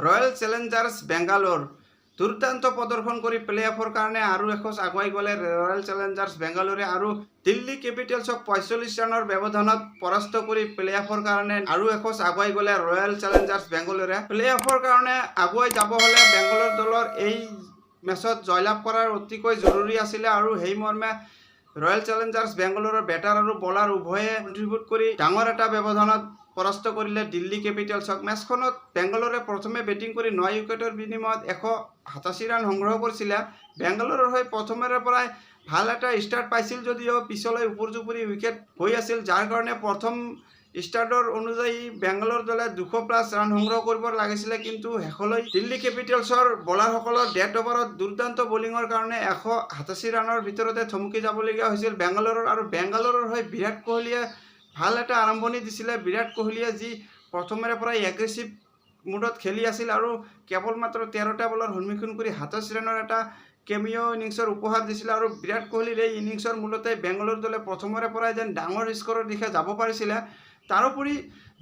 Royal চ্যালেঞ্জাৰ্স Bangalore দুৰ্দান্ত প্ৰদৰ্শন কৰে প্লে অফৰ কাৰণে আৰও এখোজ আগুৱাই গ'লে ৰয়্যাল চ্যালেঞ্জাৰ্স বেঙ্গালোৰে আৰু দিল্লী ক্যাপিটালসক 45 ৰানেৰ ব্যবধানত পৰাস্ত কৰে প্লে অফৰ কাৰণে আৰও এখোজ আগুৱাই গ'লে ৰয়্যাল চ্যালেঞ্জাৰ্স বেঙ্গালোৰে প্লে অফৰ কাৰণে আগুৱাই যাব হলে বেঙ্গালোৰ দলেৰ এই মেচত জয়লাভ কৰাৰ অতিকৈ জৰুৰি আছিলে আৰু সেই মৰ্মে ৰয়্যাল চ্যালেঞ্জাৰ্স বেঙ্গালোৰেৰ ব্যাটাৰ আৰু বলার উভয়ে কন্ট্রিবিউট করে ডাঙর এটা ব্যবধানত পরাস্ত করিলে দিল্লী ক্যাপিটালসক মেচখনত বেঙ্গালোরে প্রথমে বেটিং করে 9 উইকেটের বিনিময়ত 187 রান সংগ্রহ করেছিল। বেঙ্গালোরের হয়ে প্রথমের পরায় ভাল একটা স্টার্ট পাইছিল যদিও পিছলৈ উপর্যুপরি উইকেট হয়ে আছিল, যার কারণে প্রথম স্টার্টর অনুযায়ী বেঙ্গালোর দলে 200+ রান সংগ্রহ করব লাগিছিল, কিন্তু শেষলৈ দিল্লী ক্যাপিটালসর বলারসকলের ডেথ ওভারত দুর্দান্ত বোলিংর কারণে 187 রানের ভিতরতে থমকি যাবলগীয়া হৈছিল বেঙ্গালোরের। আর বেঙ্গালোরের হয়ে বিরাট কোহলিয়ে ভাল এটা আরম্ভণি দিছিলে। বিরাট কোহলিয়ে যি প্রথমের পরাই এগ্রেসিভ মুডত খেলি আছিল আৰু কেবল মাত্ৰ 13টা বলৰ সন্মুখীন করে 27 রানের এটা কেমিও ইনিংসর উপহার দিছিল। আর বিরাট কোহলির এই ইনিংসর মূলতে বেঙ্গালোর দলে প্রথমরে পরাই যেন ডাঙর স্কোরের দিশে যাব পাৰিছিল। তাৰোপৰি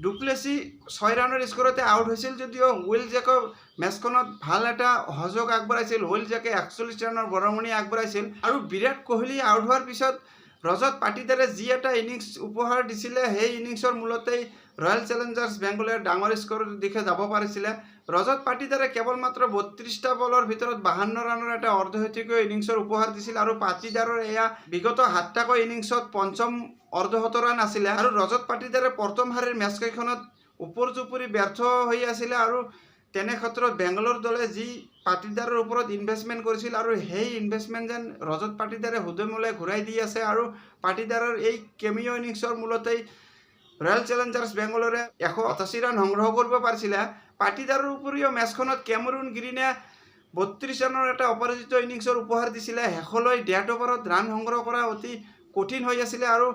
ডুপ্লেসি 6 রানের স্কোরতে আউট হয়েছিল যদিও হুইল জ্যাকো মেচখনত ভাল এটা সহযোগ আগবঢ়াইছিল। হুইল জ্যাকে 41 রানের বৰঙণি আগবঢ়াইছিল। আৰু বিরাট কোহলি আউট হওয়ার পিছত রজত পাটিদারে যি এটা ইনিংস উপহার দিছিলে সেই ইনিংসর মূলতেই রয়্যাল চ্যালেঞ্জার্স বেঙ্গলোর ডাঙর স্কোরের দিকে যাব পাৰিছিল। ৰজত পাটিদাৰে কেবল মাত্ৰ 32টা বলৰ ভিতৰত 52 রানের এটা অর্ধশতকীয় ইনিংসর উপহার দিছিল। আর পাটিদারের এয়া বিগত 7টাকৈ ইনিংসত পঞ্চম অর্ধশতরান আছিলে। আর রজত পাটিদারে প্রথম হারের মেচকেইখনত উপর্যুপরি ব্যর্থ হয়ে আছিলে। আর তেনে ক্ষেত্ৰত বেঙ্গালোৰ দলে যি পাটিদাৰেৰ উপৰত ইনভেস্টমেন্ট কৰেছিল আৰ সেই ইনভেস্টমেন্ট যেন ৰজত পাটিদাৰে হুদমূলে ঘূৰাই দি আছে। আৰ পাটিদাৰেৰ এই কেমিও ইনিংসৰ মূলতেই ৰয়্যাল চ্যালেঞ্জাৰ্স বেঙ্গালোৰে 188 ৰান সংগ্ৰহ কৰব পাৰিছিল। পাটিদারের উপরিও মেচখনত ক্যামেরুন গ্রিনে 32 রানের একটা অপরাজিত ইনিংসর উপহার দিছিলে। শেষলৈ ডেথ ওভারত রান সংগ্রহ করা অতি কঠিন হৈ আছিলে। আৰু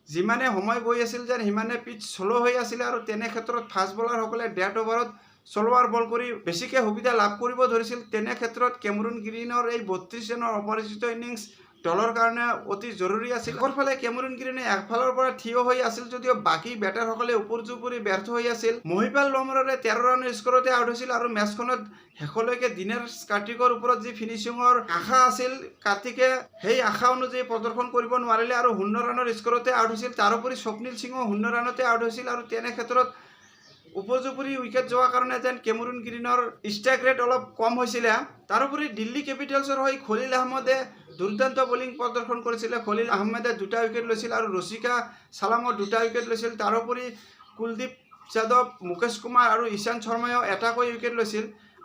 যিমানে সময় গৈ আছিল যেন সিমানে পিচ স্লো হৈ আছিলে। আৰু তেনে ক্ষেত্ৰত ফাষ্ট বলাৰসকলে ডেথ ওভাৰত চলোৱাৰ বল কৰি বেছিকৈ সুবিধা লাভ কৰিব ধৰিছিল। তেনে ক্ষেত্ৰত কেমেৰুন গ্ৰীণৰ এই 32 ৰানৰ অপৰাজিত ইনিংছ দলৰ কাৰণে অতি জৰুৰী আছিল। অপৰফালে কেমেৰুন গ্ৰীণে একফালৰ পৰা থিয় হৈ আছিল যদিও বাকী বেটাৰসকলে উপৰ্যুপৰি ব্যৰ্থ হৈ আছিল। মহিপাল লমৰৰে 13 ৰানৰ স্কোৰতে আউট হৈছিল। আৰু মেচখনত শেষলৈকে দিনেশ কাৰ্তিকৰ ওপৰত যি ফিনিচিঙৰ আশা আছিল, কাৰ্তিকে সেই আশা অনুযায়ী প্ৰদৰ্শন কৰিব নোৱাৰিলে আৰু 0 ৰানৰ স্কোৰতে আউট হৈছিল। তাৰোপৰি স্বপ্নীল সিঙো 0 ৰানতে আউট হৈছিল। আৰু তেনে ক্ষেত্ৰত উপৰ্যুপৰি উইকেট যাওয়াৰ কাৰণে যেন কেমেৰুন গ্ৰিনেৰ স্ট্ৰাইক ৰেট অলপ কম হয়েছিল। তাৰোপৰি দিল্লী ক্যাপিটালসৰ হয়ে খলিল আহমেদে দুৰ্দান্ত বোলিং প্ৰদৰ্শন কৰেছিল। খলিল আহমেদে 2টা উইকেট লৈছিল আৰু ৰসিকা সালামো 2টা উইকেট লৈছিল। তাৰোপৰি কুলদীপ যাদৱ, মুকেশ কুমাৰ আৰু ঈশান্ত শৰ্মায়ো এটাকৈ উইকেট লৈছিল।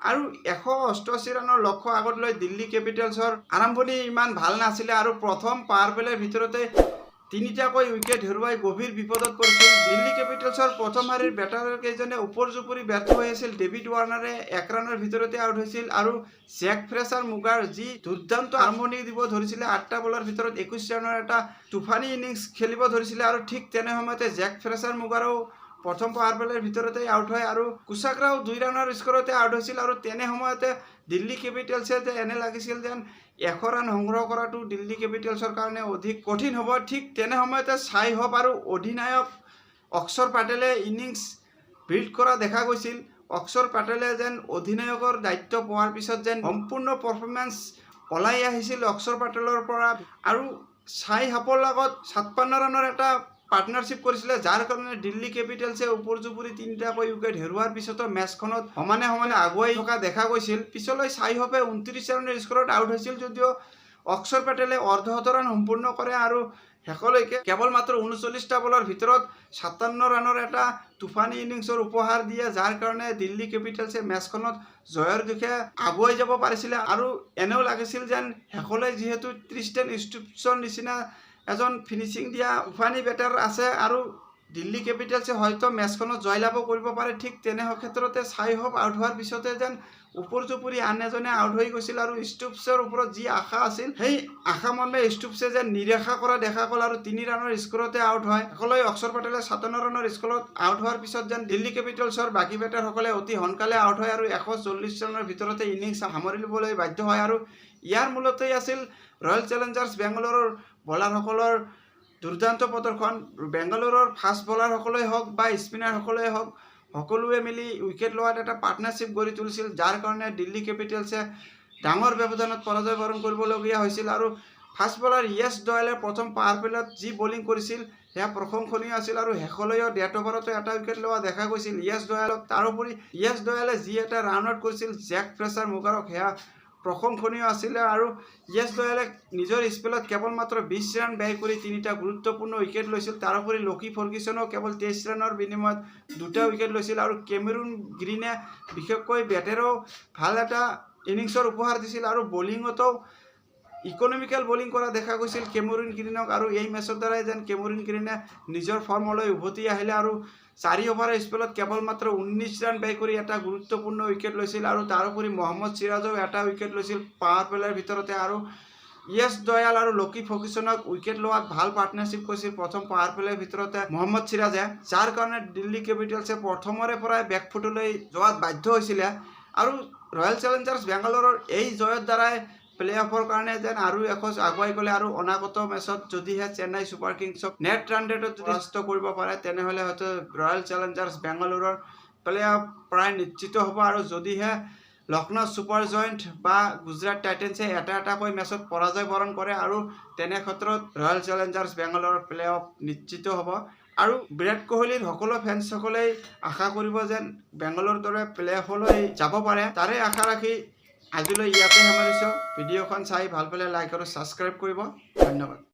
আৰু 188 ৰানেৰ লক্ষ্য আগত লৈ দিল্লী ক্যাপিটালসৰ আৰম্ভণি ইমান ভাল নাছিলে। আৰু প্ৰথম পাৱাৰ প্লেৰ ভিতৰতে 3টাকৈ উইকেট হেৰুৱাই গভীৰ বিপদত পৰিছিল। দিল্লী ক্যাপিটালসৰ প্ৰথম শাৰীৰ বেটাৰৰ কেইজনে উপৰ্যুপৰি ব্যৰ্থ হৈ আছিল। ডেভিড ৱাৰ্নাৰে 1 ৰানৰ ভিতৰতে আউট হৈছিল। আৰু জেক ফ্ৰেচাৰ মুগাৰ যি দুৰ্দান্ত আৰম্ভণি দিব ধৰিছিলে, 8টা বলৰ ভিতৰত 21 ৰানৰ এটা তুফানী ইনিংছ খেলিব ধৰিছিলে। আৰু ঠিক তেনে সময়তে জেক ফ্ৰেচাৰ মুগাৰো প্রথম পাওয়ার প্লের ভিতরতে আউট হয়। আর কুশাকরাও 2 রানের স্কোরতে আউট হয়েছিল। আর তেনে সময়তে দিল্লী ক্যাপিটালসে যে এনে লাগিছিল যেন 100 রান সংগ্রহ করাটো দিল্লী ক্যাপিটালসর কারণে অধিক কঠিন হব। ঠিক তেনে সময়তে সাই হব আর অধিনায়ক অক্ষর প্যাটেলে ইনিংস বিল্ড করা দেখা গৈছিল। অক্ষর প্যাটেলে যেন অধিনায়কৰ দায়িত্ব পোৱাৰ পিছত যেন সম্পূৰ্ণ পাৰফৰমেন্স ওলাই আহিছিল অক্ষৰ প্যাটেলৰ পৰা। আৰু সাই হাপৰ লগত 56 ৰানেৰ এটা পাৰ্টনাৰশিপ কৰেছিল, যাৰ কাৰণে দিল্লী ক্যাপিটালসে উপৰ্যুপৰি 3টাকৈ উইকেট হেৰুৱাৰ পিছতো মেচখনত সমানে সমানে আগুৱাই থকা দেখা গৈছিল। পিছলৈ সাই হপে 29 ৰানেৰ স্কোৰত আউট হৈছিল যদিও অক্ষৰ প্যাটেলে অৰ্ধশতৰান সম্পূৰ্ণ কৰে। আৰু শেষলৈকে কেবল মাত্ৰ 39টা বলৰ ভিতৰত 57 ৰানৰ এটা তুফানী ইনিংসৰ উপহাৰ দিয়ে, যাৰ কাৰণে দিল্লী ক্যাপিটালসে মেচখনত জয়ৰ দিশে আগুৱাই যাব পাৰিছিল। আৰু এনেও লাগিছিল যেন শেষলৈ যিহেতু ট্ৰিষ্টেন ষ্টুপছৰ নিচিনা এজন ফিনিচিং দিয়া উফানি বেটাৰ আছে আৰু দিল্লী ক্যাপিটালসে হয়তো মেচখনত জয়লাভ কৰিব পাৰে। ঠিক তেনে ক্ষেত্ৰতে সাই হপ আউট হোৱাৰ পিছতে যেন উপৰ্যুপৰি আন এজনে আউট হৈ গৈছিল। আৰু ষ্টুপছৰ ওপৰত যি আশা আছিল সেই আশা মৰ্মে ষ্টুপছে যেন নিৰাশা কৰা দেখা গ'ল আৰু 3 ৰানৰ স্কোৰতে আউট হয়। শেষলৈ অক্ষৰ প্যাটেলে 57 ৰানৰ স্কোৰত আউট হোৱাৰ পিছত যেন দিল্লী ক্যাপিটালসৰ বাকী বেটাৰসকলে অতি সোনকালে আউট হয় আৰু 140 ৰানৰ ভিতৰতে ইনিংছ সামৰি ল'বলৈ বাধ্য হয়। আৰু ইয়াৰ মূলতেই আছিল ৰয়্যাল চ্যালেঞ্জাৰ্স বেঙ্গালোৰৰ বলাৰসকলৰ দুৰ্দান্ত প্ৰদৰ্শন। বেঙ্গালোৰৰ ফাষ্ট বলাৰসকলেই হওক বা স্পিনাৰসকলেই হওক সকলোৱে মিলি উইকেট লোৱাত এটা পাৰ্টনাৰশ্বিপ গঢ়ি তুলিছিল, যাৰ কাৰণে দিল্লী কেপিটেলছে ডাঙৰ ব্যৱধানত পৰাজয় বৰণ কৰিবলগীয়া হৈছিল। আৰু ফাষ্ট বলাৰ য়েছ ডয়েলে প্ৰথম পাৱাৰ প্লেত যি বলিং কৰিছিল সেয়া প্ৰশংসনীয় আছিল, আৰু শেষলৈও ডেথ অভাৰতো এটা উইকেট লোৱা দেখা গৈছিল য়েছ ডয়েলক। তাৰোপৰি য়েছ ডয়েলে যি এটা ৰান আউট কৰিছিল জেক ফ্ৰেচাৰ মুগাৰক সেয়া প্ৰশংসনীয় আছিলে। আৰু য়েছ ডয়েলে নিজৰ স্পেলত কেৱল মাত্ৰ 20 ৰান ব্যয় কৰি 3টা গুৰুত্বপূৰ্ণ উইকেট লৈছিল। তাৰোপৰি লকি ফৰ্গিছনেও কেৱল 23 ৰানৰ বিনিময়ত 2টা উইকেট লৈছিল। আৰু কেমেৰুন গ্ৰীণে বিশেষকৈ বেটেৰেও ভাল এটা ইনিংছৰ উপহাৰ দিছিল, আৰু বলিঙতো ইকনমিকেল বলিং কৰা দেখা গৈছিল কেমেৰুন গ্ৰীণক। আৰু এই মেচৰ দ্বাৰাই যেন কেমেৰুন গ্ৰীণে নিজৰ ফৰ্মলৈ উভতি আহিলে, আৰু 4 অভাৰৰ স্পেলত কেৱল মাত্ৰ 19 ৰান ব্যয় কৰি এটা গুৰুত্বপূৰ্ণ উইকেট লৈছিল। আৰু তাৰোপৰি মহম্মদ চিৰাজেও এটা উইকেট লৈছিল পাৱাৰ প্লেৰ ভিতৰতে। আৰু য়েছ ডয়াল আৰু লকি ফৰ্গিছনক উইকেট লোৱাত ভাল পাৰ্টনাৰশ্বিপ কৰিছিল প্ৰথম পাৱাৰ প্লেৰ ভিতৰতে মহম্মদ চিৰাজে, যাৰ কাৰণে দিল্লী কেপিটেলছে প্ৰথমৰে পৰাই বেকফুটলৈ যোৱাত বাধ্য হৈছিলে। আৰু ৰয়েল চেলেঞ্জাৰ্ছ বেংগালোৰৰ এই জয়ৰ দ্বাৰাই প্লে অফৰ কাৰণে যেন আৰু এখোজ আগুৱাই গ'লে, আৰু অনাগত মেচত যদিহে চেন্নাই ছুপাৰ কিংছক নেট ৰান ৰেটত যদি পৰাস্ত কৰিব পাৰে, তেনেহ'লে হয়তো ৰয়েল চেলেঞ্জাৰ্ছ বেংগালোৰৰ প্লে অফ প্ৰায় নিশ্চিত হ'ব। আৰু যদিহে লক্ষ্ণৌ ছুপাৰ জয়েণ্ট বা গুজৰাট টাইটেন্সে এটাকৈ মেচত পৰাজয় বৰণ কৰে, আৰু তেনে ক্ষেত্ৰত ৰয়েল চেলেঞ্জাৰ্ছ বেংগালোৰৰ প্লে অফ নিশ্চিত হ'ব। আৰু বিৰাট কোহলিৰ সকলো ফেন্সসকলেই আশা কৰিব যেন বেংগালোৰ দৰে প্লে অফলৈ যাব পাৰে, তাৰে আশা ৰাখি আজিলৈ ইয়াতে সামৰিছোঁ। ভিডিঅ'খন চাই ভাল পালে লাইক আৰু ছাবস্ক্ৰাইব কৰিব। ধন্যবাদ।